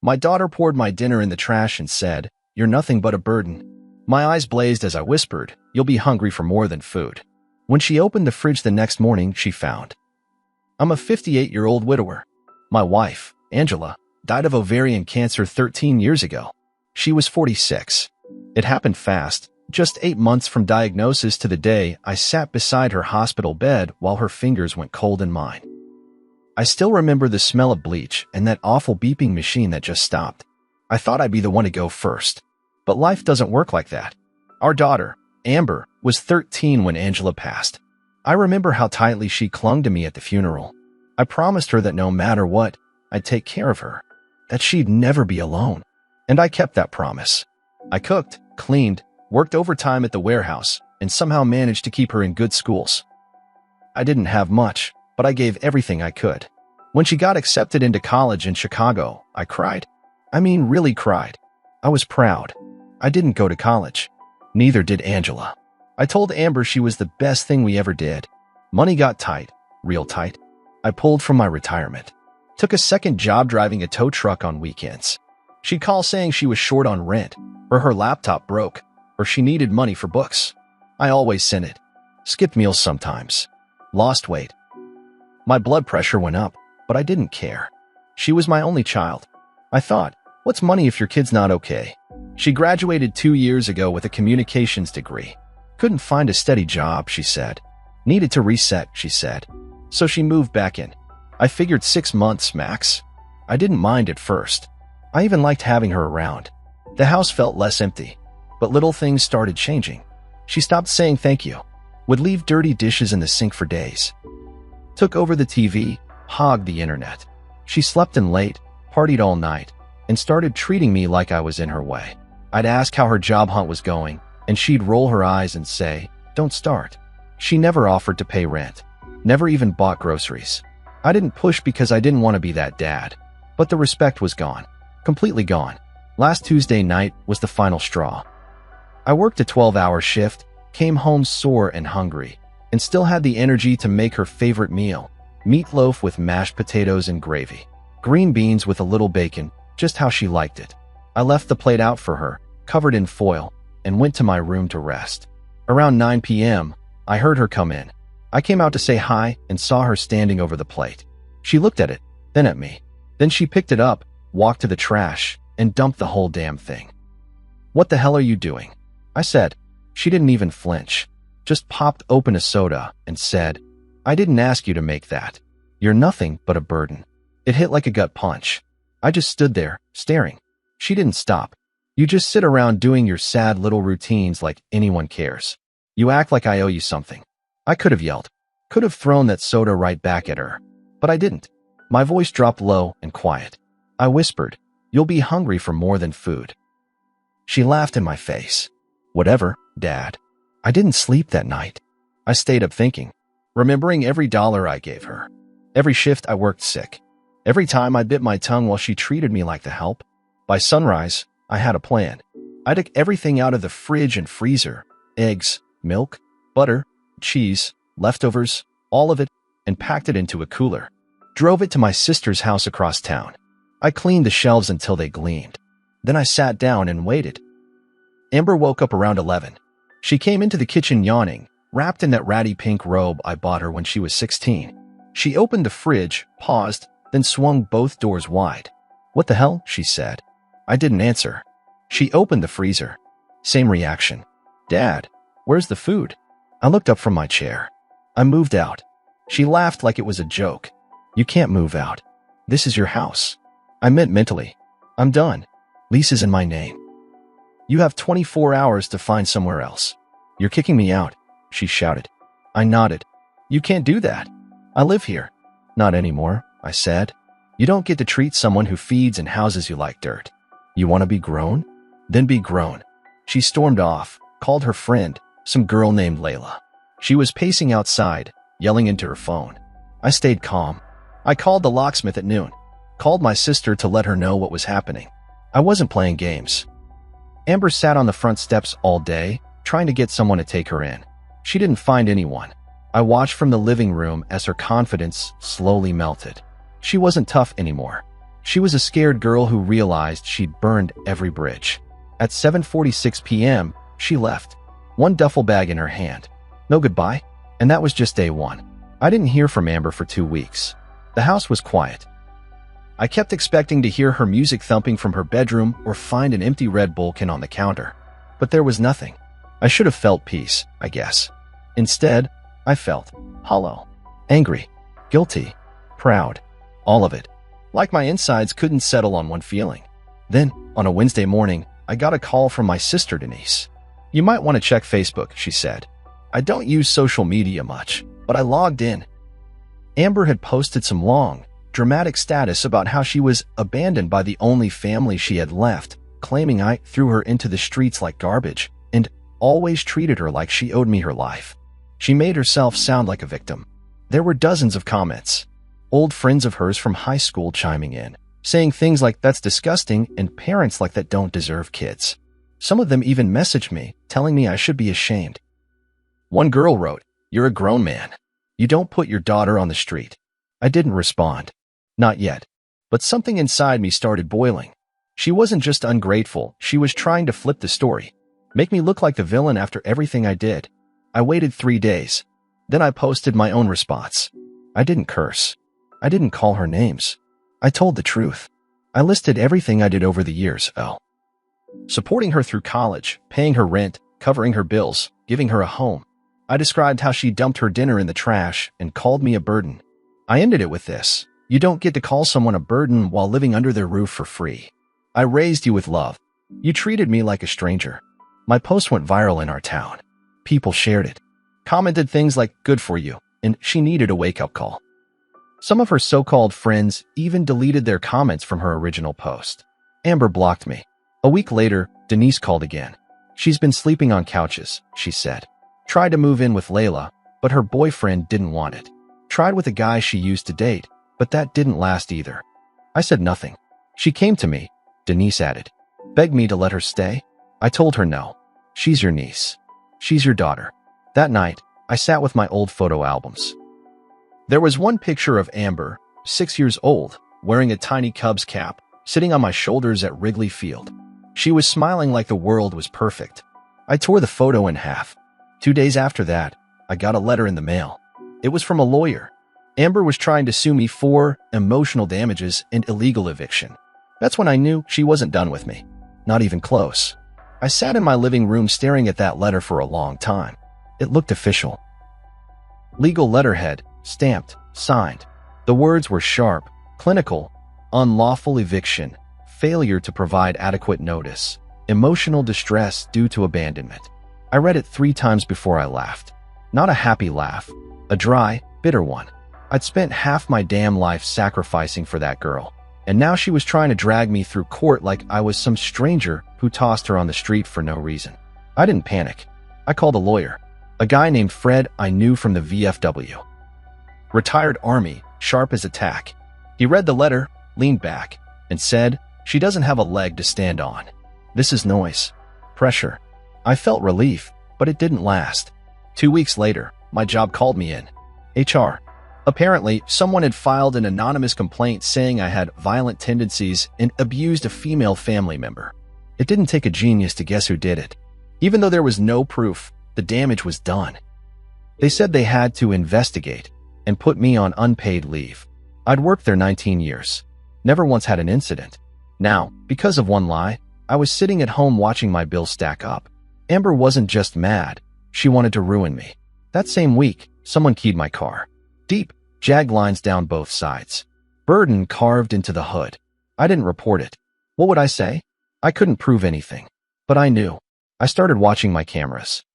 My daughter poured my dinner in the trash and said, "You're nothing but a burden." My eyes blazed as I whispered, "You'll be hungry for more than food." When she opened the fridge the next morning, she found, I'm a 58-year-old widower. My wife, Angela, died of ovarian cancer 13 years ago. She was 46. It happened fast, just 8 months from diagnosis to the day I sat beside her hospital bed while her fingers went cold in mine. I still remember the smell of bleach and that awful beeping machine that just stopped. I thought I'd be the one to go first. But life doesn't work like that. Our daughter, Amber, was 13 when Angela passed. I remember how tightly she clung to me at the funeral. I promised her that no matter what, I'd take care of her, that she'd never be alone. And I kept that promise. I cooked, cleaned, worked overtime at the warehouse, and somehow managed to keep her in good schools. I didn't have much, but I gave everything I could. When she got accepted into college in Chicago, I cried. I mean, really cried. I was proud. I didn't go to college. Neither did Angela. I told Amber she was the best thing we ever did. Money got tight, real tight. I pulled from my retirement. Took a second job driving a tow truck on weekends. She'd call saying she was short on rent, or her laptop broke, or she needed money for books. I always sent it. Skipped meals sometimes. Lost weight. My blood pressure went up, but I didn't care. She was my only child. I thought, what's money if your kid's not okay? She graduated 2 years ago with a communications degree. Couldn't find a steady job, she said. Needed to reset, she said. So she moved back in. I figured 6 months max. I didn't mind at first. I even liked having her around. The house felt less empty. But little things started changing. She stopped saying thank you. Would leave dirty dishes in the sink for days. Took over the TV, hogged the internet. She slept in late, partied all night, and started treating me like I was in her way. I'd ask how her job hunt was going, and she'd roll her eyes and say, "Don't start." She never offered to pay rent. Never even bought groceries. I didn't push because I didn't want to be that dad. But the respect was gone. Completely gone. Last Tuesday night was the final straw. I worked a 12-hour shift, came home sore and hungry, and still had the energy to make her favorite meal, meatloaf with mashed potatoes and gravy. Green beans with a little bacon, just how she liked it. I left the plate out for her, covered in foil, and went to my room to rest. Around 9 p.m., I heard her come in. I came out to say hi and saw her standing over the plate. She looked at it, then at me. Then she picked it up, walked to the trash, and dumped the whole damn thing. "What the hell are you doing?" I said. She didn't even flinch. Just popped open a soda and said, "I didn't ask you to make that. You're nothing but a burden." It hit like a gut punch. I just stood there, staring. She didn't stop. You just sit around doing your sad little routines like anyone cares. You act like I owe you something. I could have yelled. Could have thrown that soda right back at her. But I didn't. My voice dropped low and quiet. I whispered, "You'll be hungry for more than food." She laughed in my face. "Whatever, Dad." I didn't sleep that night. I stayed up thinking, remembering every dollar I gave her. Every shift I worked sick. Every time I bit my tongue while she treated me like the help. By sunrise, I had a plan. I took everything out of the fridge and freezer, eggs, milk, butter, cheese, leftovers, all of it, and packed it into a cooler. Drove it to my sister's house across town. I cleaned the shelves until they gleamed. Then I sat down and waited. Amber woke up around 11. She came into the kitchen yawning, wrapped in that ratty pink robe I bought her when she was 16. She opened the fridge, paused, then swung both doors wide. "What the hell?" she said. I didn't answer. She opened the freezer. Same reaction. "Dad, where's the food?" I looked up from my chair. "I moved out." She laughed like it was a joke. "You can't move out. This is your house." I meant mentally. "I'm done. Lease is in my name. You have 24 hours to find somewhere else." "You're kicking me out," she shouted. I nodded. "You can't do that. I live here." "Not anymore," I said. "You don't get to treat someone who feeds and houses you like dirt. You want to be grown? Then be grown." She stormed off, called her friend, some girl named Layla. She was pacing outside, yelling into her phone. I stayed calm. I called the locksmith at noon. Called my sister to let her know what was happening. I wasn't playing games. Amber sat on the front steps all day, trying to get someone to take her in. She didn't find anyone. I watched from the living room as her confidence slowly melted. She wasn't tough anymore. She was a scared girl who realized she'd burned every bridge. At 7:46 p.m., she left, one duffel bag in her hand. No goodbye, and that was just day one. I didn't hear from Amber for 2 weeks. The house was quiet. I kept expecting to hear her music thumping from her bedroom or find an empty Red Bull can on the counter. But there was nothing. I should have felt peace, I guess. Instead, I felt hollow, angry, guilty, proud, all of it. Like my insides couldn't settle on one feeling. Then, on a Wednesday morning, I got a call from my sister Denise. "You might want to check Facebook," she said. I don't use social media much, but I logged in. Amber had posted some long, dramatic status about how she was abandoned by the only family she had left, claiming I threw her into the streets like garbage and always treated her like she owed me her life. She made herself sound like a victim. There were dozens of comments. Old friends of hers from high school chiming in, saying things like "that's disgusting" and "parents like that don't deserve kids." Some of them even messaged me, telling me I should be ashamed. One girl wrote, "You're a grown man. You don't put your daughter on the street." I didn't respond. Not yet. But something inside me started boiling. She wasn't just ungrateful, she was trying to flip the story, make me look like the villain after everything I did. I waited 3 days. Then I posted my own response. I didn't curse. I didn't call her names. I told the truth. I listed everything I did over the years. Supporting her through college, paying her rent, covering her bills, giving her a home. I described how she dumped her dinner in the trash and called me a burden. I ended it with this: "You don't get to call someone a burden while living under their roof for free. I raised you with love. You treated me like a stranger." My post went viral in our town. People shared it, commented things like "good for you," and "she needed a wake-up call." Some of her so-called friends even deleted their comments from her original post. Amber blocked me. A week later, Denise called again. "She's been sleeping on couches," she said. "Tried to move in with Layla, but her boyfriend didn't want it. Tried with a guy she used to date, but that didn't last either." I said nothing. "She came to me," Denise added. "Begged me to let her stay." I told her no. "She's your niece. She's your daughter." That night, I sat with my old photo albums. There was one picture of Amber, 6 years old, wearing a tiny Cubs cap, sitting on my shoulders at Wrigley Field. She was smiling like the world was perfect. I tore the photo in half. 2 days after that, I got a letter in the mail. It was from a lawyer. Amber was trying to sue me for emotional damages and illegal eviction. That's when I knew she wasn't done with me. Not even close. I sat in my living room staring at that letter for a long time. It looked official. Legal letterhead, stamped, signed. The words were sharp, clinical: unlawful eviction, failure to provide adequate notice, emotional distress due to abandonment. I read it 3 times before I laughed. Not a happy laugh, a dry, bitter one. I'd spent half my damn life sacrificing for that girl, and now she was trying to drag me through court like I was some stranger who tossed her on the street for no reason. I didn't panic. I called a lawyer, a guy named Fred I knew from the VFW. Retired Army, sharp as a tack. He read the letter, leaned back, and said, "She doesn't have a leg to stand on. This is noise. Pressure." I felt relief, but it didn't last. 2 weeks later, my job called me in. HR. Apparently, someone had filed an anonymous complaint saying I had violent tendencies and abused a female family member. It didn't take a genius to guess who did it. Even though there was no proof, the damage was done. They said they had to investigate and put me on unpaid leave. I'd worked there 19 years. Never once had an incident. Now, because of one lie, I was sitting at home watching my bills stack up. Amber wasn't just mad. She wanted to ruin me. That same week, someone keyed my car. Deep, jagged lines down both sides. Burden carved into the hood. I didn't report it. What would I say? I couldn't prove anything. But I knew. I started watching my cameras.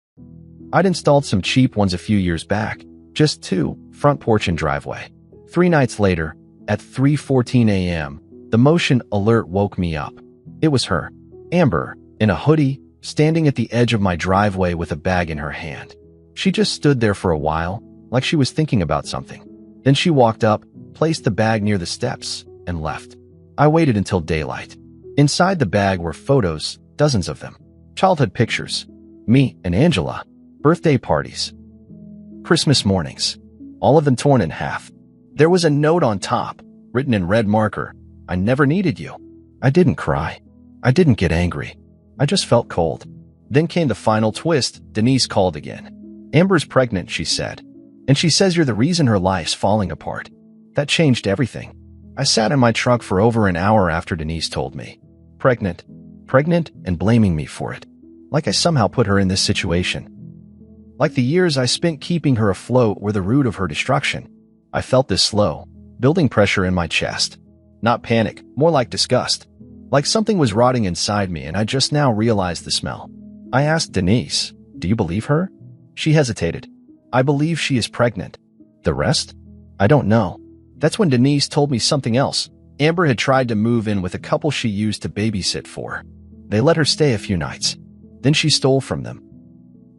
I'd installed some cheap ones a few years back. Just 2, front porch and driveway. 3 nights later, at 3:14 a.m., the motion alert woke me up. It was her, Amber, in a hoodie, standing at the edge of my driveway with a bag in her hand. She just stood there for a while, like she was thinking about something. Then she walked up, placed the bag near the steps, and left. I waited until daylight. Inside the bag were photos, dozens of them. Childhood pictures. Me and Angela. Birthday parties. Christmas mornings. All of them torn in half. There was a note on top, written in red marker. I never needed you. I didn't cry. I didn't get angry. I just felt cold. Then came the final twist. Denise called again. Amber's pregnant, she said. And she says you're the reason her life's falling apart. That changed everything. I sat in my truck for over an hour after Denise told me. Pregnant, and blaming me for it. Like I somehow put her in this situation. Like the years I spent keeping her afloat were the root of her destruction. I felt this slow, building pressure in my chest. Not panic, more like disgust. Like something was rotting inside me and I just now realized the smell. I asked Denise, do you believe her? She hesitated. I believe she is pregnant. The rest? I don't know. That's when Denise told me something else. Amber had tried to move in with a couple she used to babysit for. They let her stay a few nights. Then she stole from them.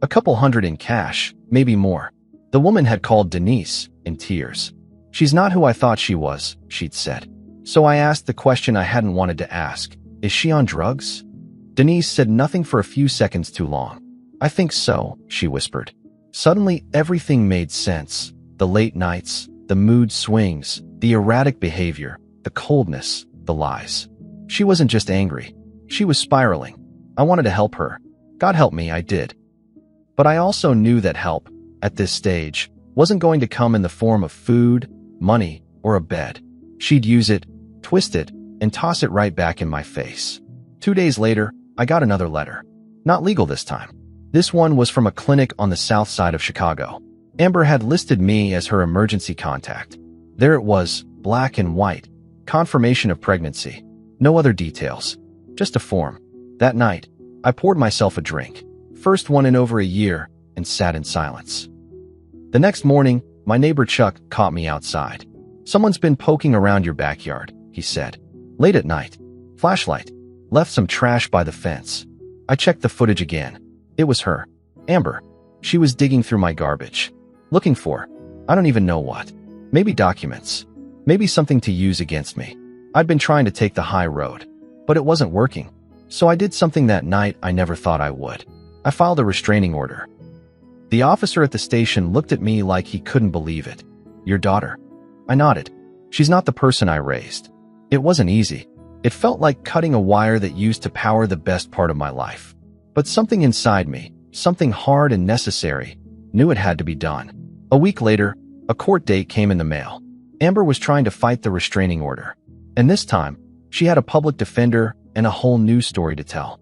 A couple hundred in cash, maybe more. The woman had called Denise, in tears. She's not who I thought she was, she'd said. So I asked the question I hadn't wanted to ask. Is she on drugs? Denise said nothing for a few seconds too long. I think so, she whispered. Suddenly, everything made sense. The late nights, the mood swings, the erratic behavior, the coldness, the lies. She wasn't just angry. She was spiraling. I wanted to help her. God help me, I did. But I also knew that help, at this stage, wasn't going to come in the form of food, money, or a bed. She'd use it, twist it, and toss it right back in my face. 2 days later, I got another letter. Not legal this time. This one was from a clinic on the south side of Chicago. Amber had listed me as her emergency contact. There it was, black and white. Confirmation of pregnancy. No other details. Just a form. That night, I poured myself a drink. First one in over a year, and sat in silence. The next morning, my neighbor Chuck caught me outside. Someone's been poking around your backyard, he said. Late at night. Flashlight. Left some trash by the fence. I checked the footage again. It was her. Amber. She was digging through my garbage. Looking for, I don't even know what. Maybe documents. Maybe something to use against me. I'd been trying to take the high road, but it wasn't working. So I did something that night I never thought I would. I filed a restraining order. The officer at the station looked at me like he couldn't believe it. Your daughter? I nodded. She's not the person I raised. It wasn't easy. It felt like cutting a wire that used to power the best part of my life. But something inside me, something hard and necessary, knew it had to be done. A week later, a court date came in the mail. Amber was trying to fight the restraining order. And this time, she had a public defender and a whole new story to tell.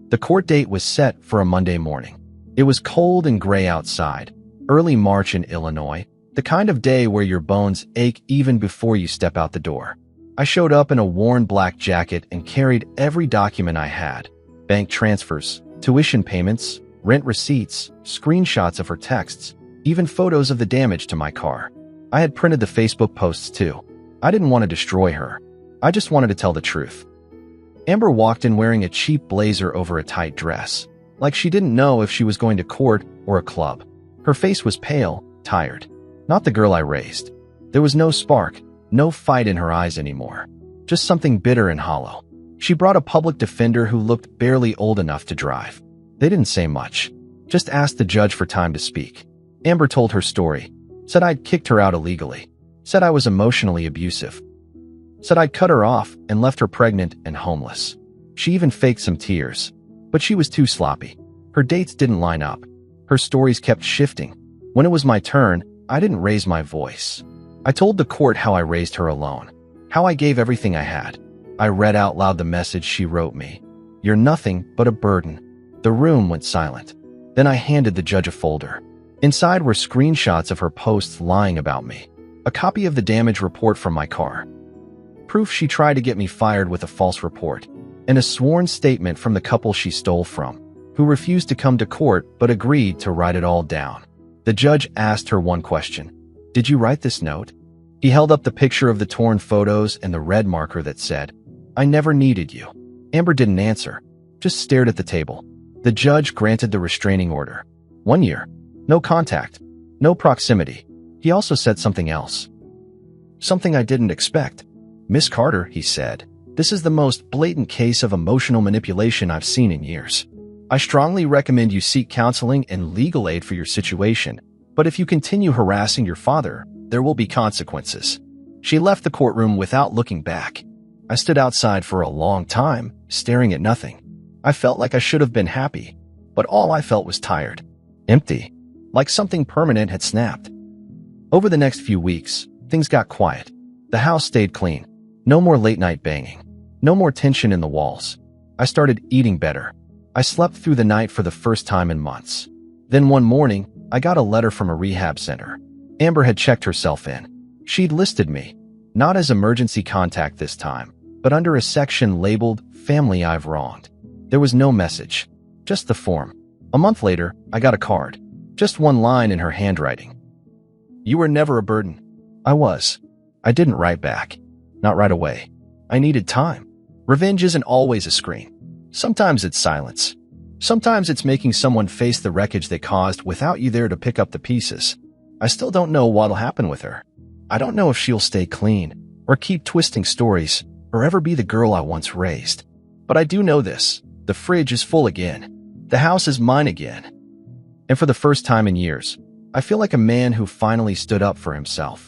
The court date was set for a Monday morning. It was cold and gray outside, early March in Illinois, the kind of day where your bones ache even before you step out the door. I showed up in a worn black jacket and carried every document I had. Bank transfers, tuition payments, rent receipts, screenshots of her texts, even photos of the damage to my car. I had printed the Facebook posts too. I didn't want to destroy her. I just wanted to tell the truth. Amber walked in wearing a cheap blazer over a tight dress, like she didn't know if she was going to court or a club. Her face was pale, tired. Not the girl I raised. There was no spark, no fight in her eyes anymore. Just something bitter and hollow. She brought a public defender who looked barely old enough to drive. They didn't say much. Just asked the judge for time to speak. Amber told her story. Said I'd kicked her out illegally. Said I was emotionally abusive. Said I'd cut her off and left her pregnant and homeless. She even faked some tears. But she was too sloppy. Her dates didn't line up. Her stories kept shifting. When it was my turn, I didn't raise my voice. I told the court how I raised her alone. How I gave everything I had. I read out loud the message she wrote me. You're nothing but a burden. The room went silent. Then I handed the judge a folder. Inside were screenshots of her posts lying about me. A copy of the damage report from my car. Proof she tried to get me fired with a false report. And a sworn statement from the couple she stole from, who refused to come to court but agreed to write it all down. The judge asked her one question. Did you write this note? He held up the picture of the torn photos and the red marker that said, I never needed you. Amber didn't answer, just stared at the table. The judge granted the restraining order. 1 year. No contact. No proximity. He also said something else. Something I didn't expect. Miss Carter, he said, this is the most blatant case of emotional manipulation I've seen in years. I strongly recommend you seek counseling and legal aid for your situation, but if you continue harassing your father, there will be consequences. She left the courtroom without looking back. I stood outside for a long time, staring at nothing. I felt like I should have been happy, but all I felt was tired, empty, like something permanent had snapped. Over the next few weeks, things got quiet. The house stayed clean. No more late-night banging. No more tension in the walls. I started eating better. I slept through the night for the first time in months. Then one morning, I got a letter from a rehab center. Amber had checked herself in. She'd listed me, not as emergency contact this time, but under a section labeled Family I've Wronged. There was no message, just the form. A month later, I got a card. Just one line in her handwriting. You were never a burden. I was. I didn't write back. Not right away. I needed time. Revenge isn't always a scream. Sometimes it's silence. Sometimes it's making someone face the wreckage they caused without you there to pick up the pieces. I still don't know what'll happen with her. I don't know if she'll stay clean, or keep twisting stories, or ever be the girl I once raised. But I do know this. The fridge is full again. The house is mine again. And for the first time in years, I feel like a man who finally stood up for himself.